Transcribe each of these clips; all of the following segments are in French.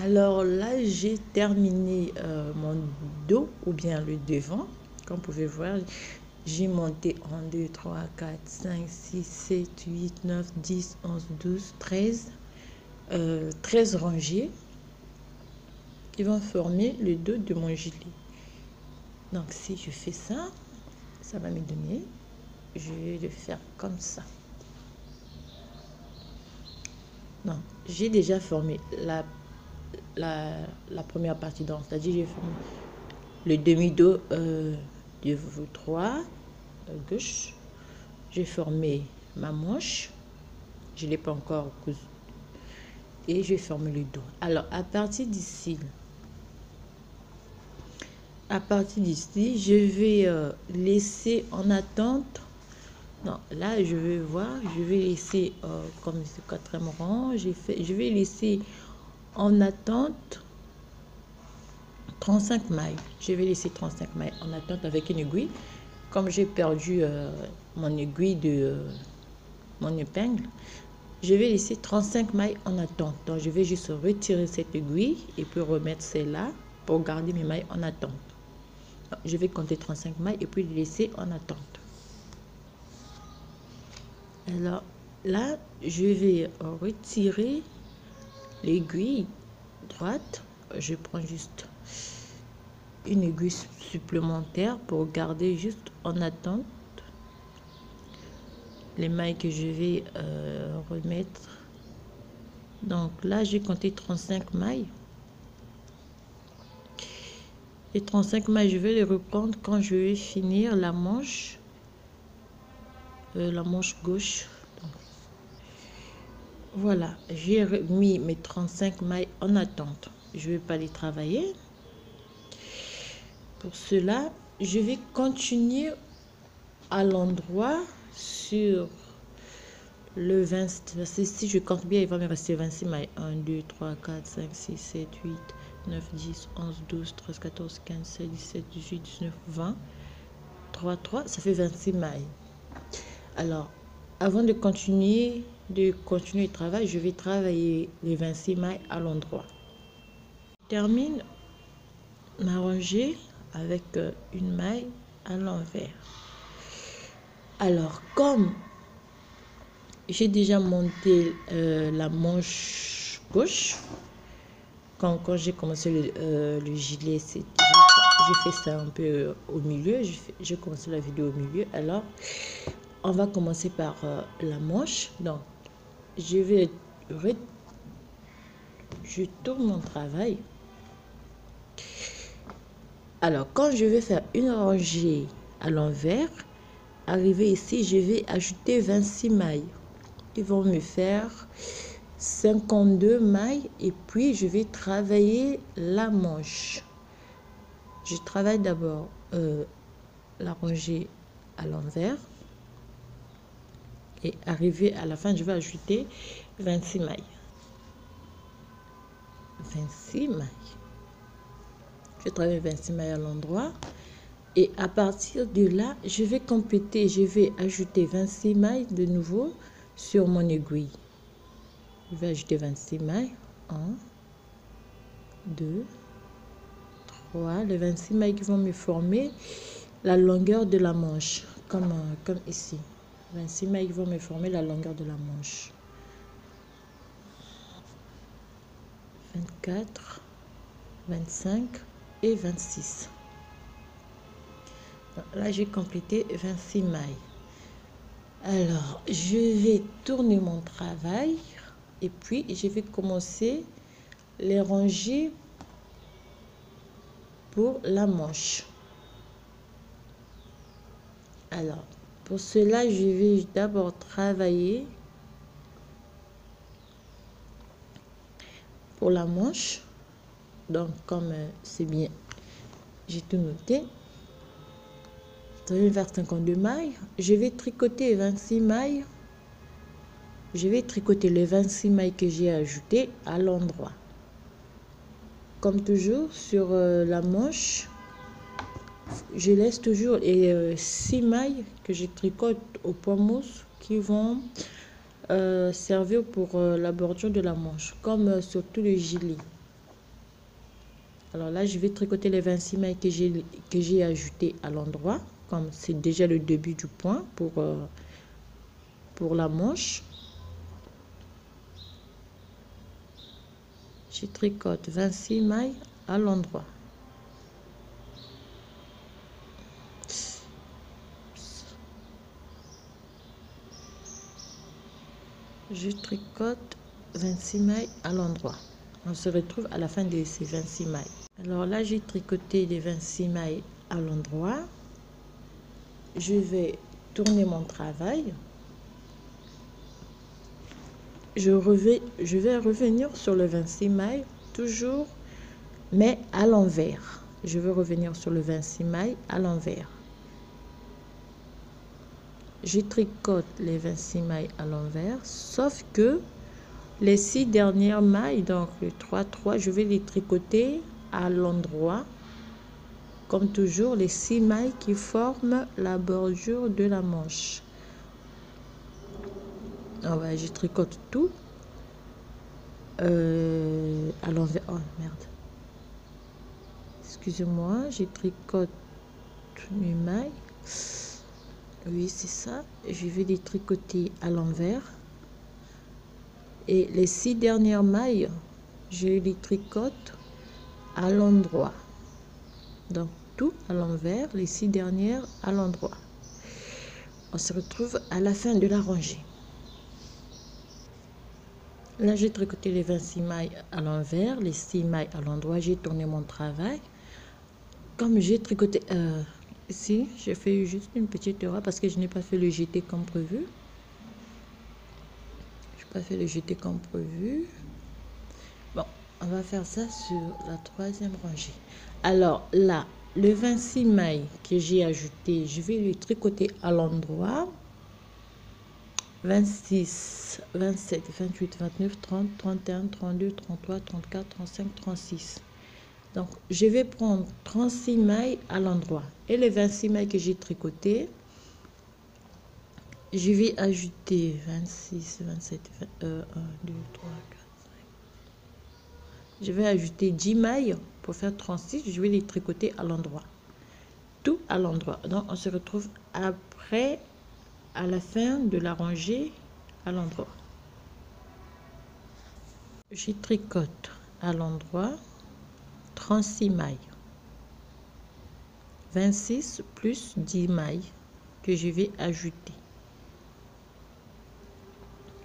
Alors là, j'ai terminé mon dos ou bien le devant. Comme vous pouvez voir, j'ai monté 1, 2, 3, 4, 5, 6, 7, 8, 9, 10, 11, 12, 13. 13 rangées qui vont former le dos de mon gilet. Donc si je fais ça, ça va me donner, je vais le faire comme ça. Non, j'ai déjà formé la première partie, donc c'est-à-dire j'ai formé le demi-dos de vous trois gauche. J'ai formé ma manche, je ne l'ai pas encore cousu, et j'ai formé le dos. Alors à partir d'ici, je vais laisser en attente. Non, là je vais voir, je vais laisser comme ce quatrième rang, je vais laisser en attente 35 mailles. Je vais laisser 35 mailles en attente avec une aiguille. Comme j'ai perdu mon aiguille de mon épingle, je vais laisser 35 mailles en attente. Donc je vais juste retirer cette aiguille et puis remettre celle-là pour garder mes mailles en attente. Donc, je vais compter 35 mailles et puis les laisser en attente. Alors là, je vais retirer l'aiguille droite. Je prends juste une aiguille supplémentaire pour garder juste en attente les mailles que je vais remettre. Donc là, j'ai compté 35 mailles. Les 35 mailles, je vais les reprendre quand je vais finir la manche gauche. Donc, voilà, j'ai mis mes 35 mailles en attente. Je ne vais pas les travailler. Pour cela, je vais continuer à l'endroit sur le 20. Si je compte bien, il va me rester 26 mailles. 1, 2, 3, 4, 5, 6, 7, 8, 9, 10, 11, 12, 13, 14, 15, 16, 17, 18, 19, 20. 3, 3, ça fait 26 mailles. Alors, avant de continuer le travail, je vais travailler les 26 mailles à l'endroit. Je termine ma rangée avec une maille à l'envers. Alors, comme j'ai déjà monté la manche gauche, quand j'ai commencé le gilet, j'ai fait ça un peu au milieu, j'ai commencé la vidéo au milieu. Alors, on va commencer par la manche. Donc, je tourne mon travail. Alors, quand je vais faire une rangée à l'envers, arrivé ici, je vais ajouter 26 mailles. Ils vont me faire 52 mailles et puis je vais travailler la manche. Je travaille d'abord la rangée à l'envers et arrivé à la fin, je vais ajouter 26 mailles. 26 mailles. Je travaille 26 mailles à l'endroit et à partir de là, je vais compléter, je vais ajouter 26 mailles de nouveau sur mon aiguille. Je vais ajouter 26 mailles. 1, 2, 3. Les 26 mailles qui vont me former la longueur de la manche, comme ici. 26 mailles qui vont me former la longueur de la manche. 24, 25 et 26. Donc là, j'ai complété 26 mailles. Alors, je vais tourner mon travail et puis je vais commencer les rangées pour la manche. Alors, pour cela, je vais d'abord travailler pour la manche. Donc, comme c'est bien, j'ai tout noté. Je vais faire 52 mailles. Je vais tricoter 26 mailles. Je vais tricoter les 26 mailles que j'ai ajoutées à l'endroit. Comme toujours, sur la manche, je laisse toujours les 6 mailles que je tricote au point mousse qui vont servir pour la bordure de la manche, comme sur tout le gilet. Alors là, je vais tricoter les 26 mailles que j'ai ajouté à l'endroit, comme c'est déjà le début du point pour la manche. Je tricote 26 mailles à l'endroit. Je tricote 26 mailles à l'endroit. On se retrouve à la fin de ces 26 mailles. Alors là, j'ai tricoté les 26 mailles à l'endroit. Je vais tourner mon travail. Je vais revenir sur le 26 mailles, toujours, mais à l'envers. Je vais revenir sur le 26 mailles à l'envers. Je tricote les 26 mailles à l'envers, sauf que les 6 dernières mailles, donc le 3, je vais les tricoter à l'endroit, comme toujours, les 6 mailles qui forment la bordure de la manche. Ah ouais, je tricote tout à l'envers. Oh merde, excusez-moi, je tricote mes mailles. Oui, c'est ça. Je vais les tricoter à l'envers. Et les 6 dernières mailles, je les tricote à l'endroit. Donc, tout à l'envers, les 6 dernières à l'endroit. On se retrouve à la fin de la rangée. Là, j'ai tricoté les 26 mailles à l'envers, les 6 mailles à l'endroit. J'ai tourné mon travail. Comme j'ai tricoté... ici, j'ai fait juste une petite erreur parce que je n'ai pas fait le jeté comme prévu. Je n'ai pas fait le jeté comme prévu. Bon, on va faire ça sur la 3e rangée. Alors là, le 26 mailles que j'ai ajouté, je vais le tricoter à l'endroit. 26, 27, 28, 29, 30, 31, 32, 33, 34, 35, 36. Donc, je vais prendre 36 mailles à l'endroit. Et les 26 mailles que j'ai tricotées, je vais ajouter 26, 27, 1, 2, 3, 4, 5. Je vais ajouter 10 mailles pour faire 36. Je vais les tricoter à l'endroit. Tout à l'endroit. Donc, on se retrouve après, à la fin de la rangée, à l'endroit. Je tricote à l'endroit 36 mailles. 26 plus 10 mailles que je vais ajouter.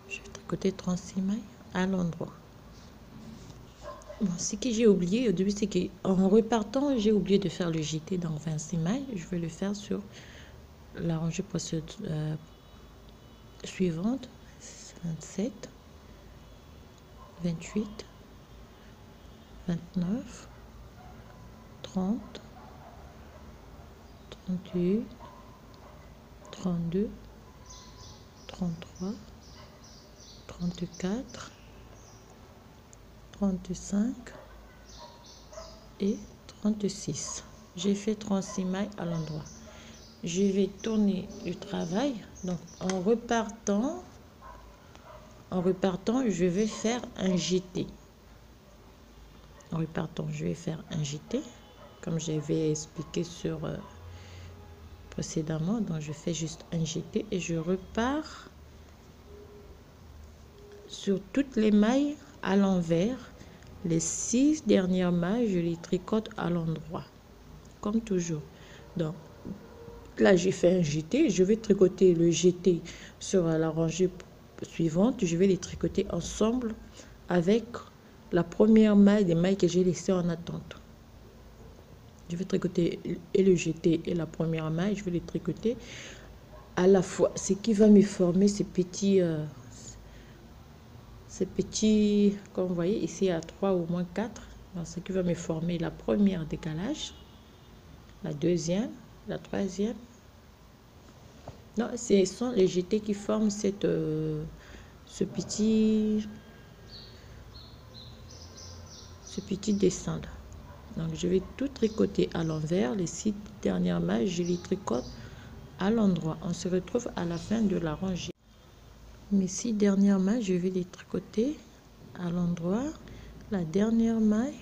Je vais tricoter 36 mailles à l'endroit. Bon, ce que j'ai oublié au début, c'est qu'en repartant, j'ai oublié de faire le jeté dans 26 mailles. Je vais le faire sur la rangée suivante. 27, 28, 29, 30, 31, 32, 33, 34, 35 et 36. J'ai fait 36 mailles à l'endroit. Je vais tourner le travail. Donc en repartant, je vais faire un jeté. En repartant, je vais faire un jeté, comme j'avais expliqué sur précédemment. Donc je fais juste un jeté et je repars sur toutes les mailles à l'envers. Les 6 dernières mailles, je les tricote à l'endroit, comme toujours. Donc là, j'ai fait un jeté. Je vais tricoter le jeté sur la rangée suivante. Je vais les tricoter ensemble avec la première maille des mailles que j'ai laissées en attente. Je vais tricoter et le jeté et la première maille. Je vais les tricoter à la fois. Ce qui va me former ces petits, comme vous voyez ici, il y a 3 ou moins 4. Donc, ce qui va me former la première décalage, la deuxième, la troisième. Non, ce sont les jetés qui forment ce petit dessin là. Donc je vais tout tricoter à l'envers. Les 6 dernières mailles, je les tricote à l'endroit. On se retrouve à la fin de la rangée. Mes 6 dernières mailles, je vais les tricoter à l'endroit. La dernière maille,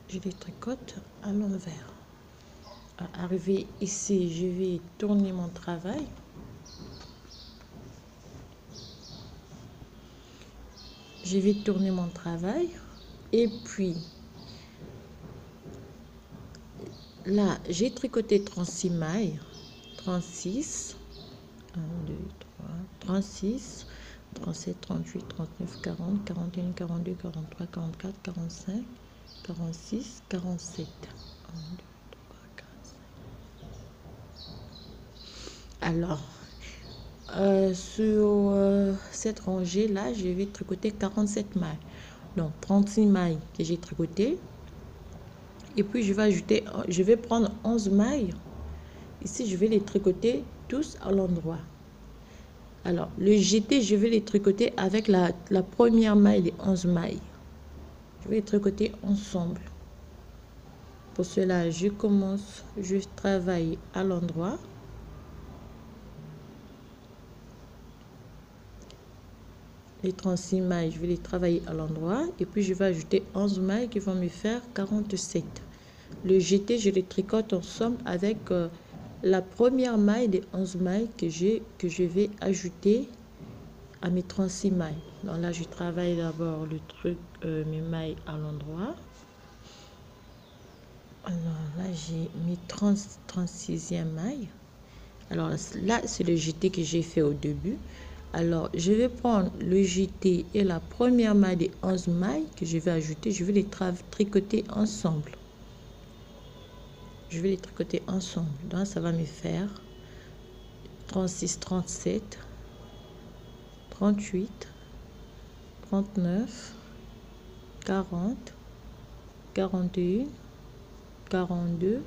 je les tricote à l'envers. Arrivé ici, je vais tourner mon travail. Je vais tourner mon travail et puis là j'ai tricoté 36 mailles, 36, 1, 2, 3, 36, 37, 38, 39, 40, 41, 42, 43, 44, 45, 46, 47. 1, 2, 3, 4, 5. Alors, sur cette rangée là, je vais tricoter 47 mailles. Donc 36 mailles que j'ai tricotées. Et puis je vais ajouter, je vais prendre 11 mailles. Ici, je vais les tricoter tous à l'endroit. Alors, le jeté, je vais les tricoter avec la première maille des 11 mailles. Je vais les tricoter ensemble. Pour cela, je commence, je travaille à l'endroit. Les 36 mailles, je vais les travailler à l'endroit. Et puis, je vais ajouter 11 mailles qui vont me faire 47. Le jeté, je les tricote ensemble avec la première maille des 11 mailles que je vais ajouter à mes 36 mailles. Donc là, je travaille d'abord le truc, mes mailles à l'endroit. Alors là, j'ai mis 36e maille. Alors là, c'est le jeté que j'ai fait au début. Alors, je vais prendre le jeté et la première maille des 11 mailles que je vais ajouter. Je vais les tricoter ensemble. Je vais les tricoter ensemble. Donc, ça va me faire 36, 37, 38, 39, 40, 41, 42,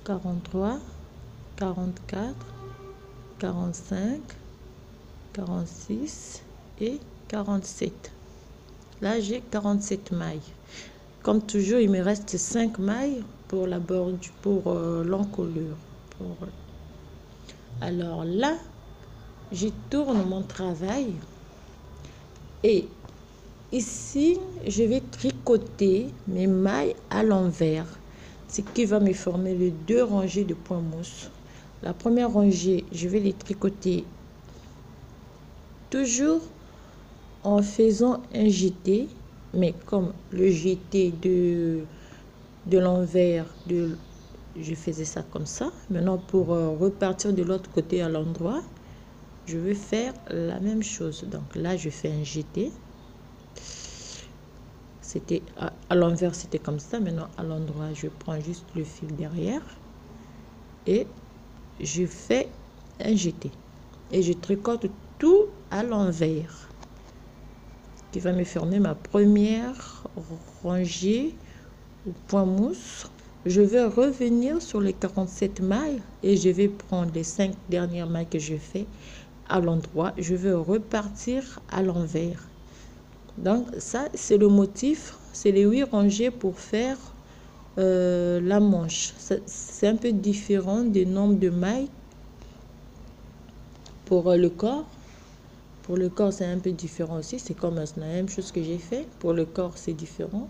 43, 44, 45, 46 et 47. Là, j'ai 47 mailles. Comme toujours, il me reste 5 mailles pour la bordure, pour l'encolure. Alors là, je tourne mon travail et ici, je vais tricoter mes mailles à l'envers, ce qui va me former les deux rangées de points mousse. La première rangée, je vais les tricoter toujours en faisant un jeté, mais comme le jeté de l'envers, je faisais ça comme ça. Maintenant, pour repartir de l'autre côté à l'endroit, je vais faire la même chose. Donc là, je fais un jeté. C'était à l'envers, c'était comme ça. Maintenant, à l'endroit, je prends juste le fil derrière et je fais un jeté. Et je tricote tout à l'envers, qui va me former ma première rangée au point mousse. Je vais revenir sur les 47 mailles et je vais prendre les 5 dernières mailles que je fais à l'endroit. Je vais repartir à l'envers. Donc ça, c'est le motif, c'est les 8 rangées pour faire la manche. C'est un peu différent du nombre de mailles pour le corps. Pour le corps, c'est un peu différent aussi. C'est comme la même chose que j'ai fait. Pour le corps, c'est différent.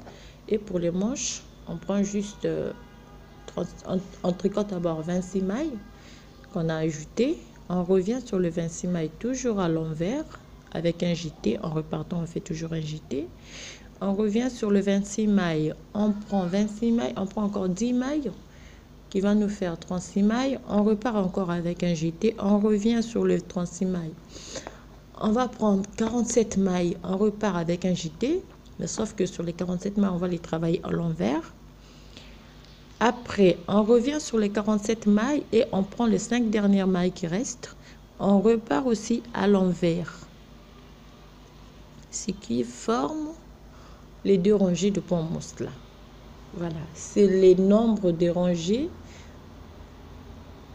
Et pour les manches, on prend juste, on tricote d'abord 26 mailles qu'on a ajouté. On revient sur le 26 mailles toujours à l'envers avec un jeté. En repartant, on fait toujours un jeté. On revient sur le 26 mailles. On prend 26 mailles. On prend encore 10 mailles qui va nous faire 36 mailles. On repart encore avec un jeté. On revient sur le 36 mailles. On va prendre 47 mailles, on repart avec un jeté, mais sauf que sur les 47 mailles, on va les travailler à l'envers. Après, on revient sur les 47 mailles et on prend les 5 dernières mailles qui restent. On repart aussi à l'envers, ce qui forme les deux rangées de points mousse là. Voilà, c'est les nombres de rangées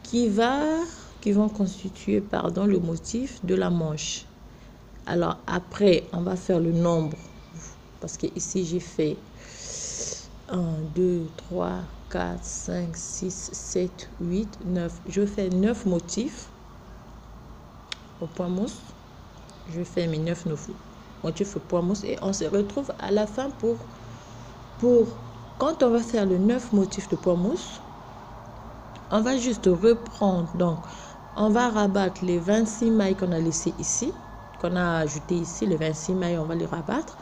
qui vont constituer le motif de la manche. Alors après, on va faire le nombre, parce que ici j'ai fait 1, 2, 3, 4, 5, 6, 7, 8, 9. Je fais 9 motifs au point mousse. Je fais mes 9 motifs au point mousse et on se retrouve à la fin pour quand on va faire le 9 motifs de poids mousse, on va juste reprendre, donc on va rabattre les 26 mailles qu'on a laissé ici, qu'on a ajouté ici, les 26 mailles, on va les rabattre.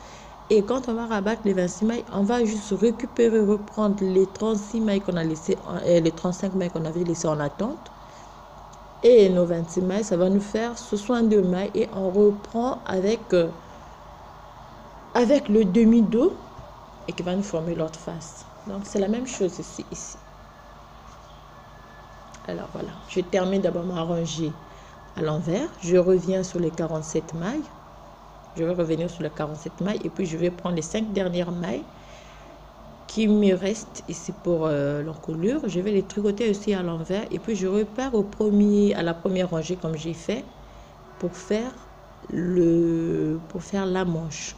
Et quand on va rabattre les 26 mailles, on va juste récupérer, reprendre les 36 mailles qu'on a laissé, les 35 mailles qu'on avait laissées en attente. Et nos 26 mailles, ça va nous faire 62 mailles et on reprend avec le demi-dos et qui va nous former l'autre face. Donc c'est la même chose ici. Alors voilà, je termine d'abord ma rangée à l'envers. Je reviens sur les 47 mailles. Je vais revenir sur les 47 mailles et puis je vais prendre les 5 dernières mailles qui me restent ici pour l'encolure. Je vais les tricoter aussi à l'envers et puis je repars à la première rangée comme j'ai fait pour faire la manche.